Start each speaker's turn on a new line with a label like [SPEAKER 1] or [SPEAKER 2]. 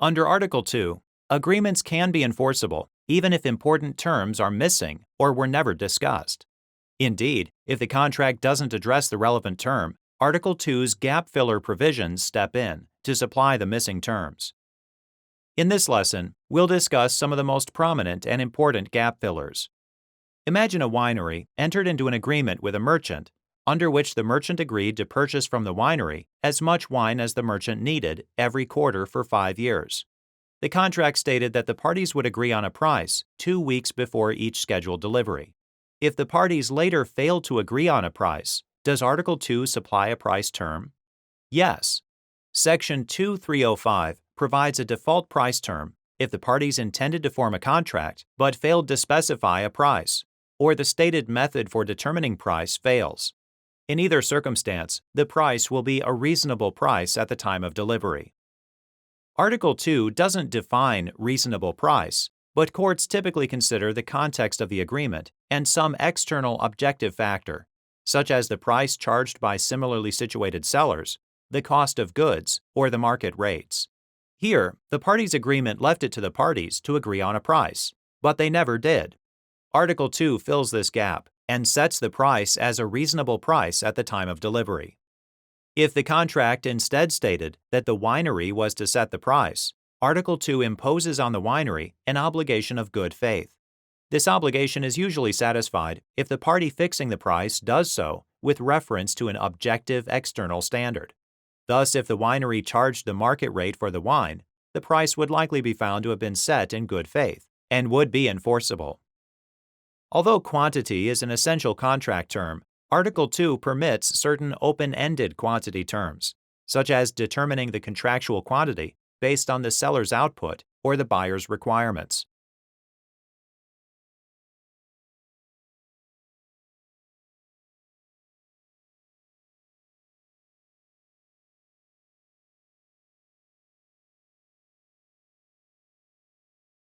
[SPEAKER 1] Under Article 2, agreements can be enforceable even if important terms are missing or were never discussed. Indeed, if the contract doesn't address the relevant term, Article 2's gap filler provisions step in to supply the missing terms. In this lesson, we'll discuss some of the most prominent and important gap fillers. Imagine a winery entered into an agreement with a merchant, under which the merchant agreed to purchase from the winery as much wine as the merchant needed every quarter for 5 years. The contract stated that the parties would agree on a price 2 weeks before each scheduled delivery. If the parties later failed to agree on a price, does Article 2 supply a price term? Yes. Section 2305 provides a default price term if the parties intended to form a contract but failed to specify a price, or the stated method for determining price fails. In either circumstance, the price will be a reasonable price at the time of delivery. Article 2 doesn't define reasonable price, but courts typically consider the context of the agreement and some external objective factor, such as the price charged by similarly situated sellers, the cost of goods, or the market rates. Here, the parties' agreement left it to the parties to agree on a price, but they never did. Article 2 fills this gap and sets the price as a reasonable price at the time of delivery. If the contract instead stated that the winery was to set the price, Article 2 imposes on the winery an obligation of good faith. This obligation is usually satisfied if the party fixing the price does so with reference to an objective external standard. Thus, if the winery charged the market rate for the wine, the price would likely be found to have been set in good faith and would be enforceable. Although quantity is an essential contract term, Article 2 permits certain open-ended quantity terms, such as determining the contractual quantity based on the seller's output or the buyer's requirements.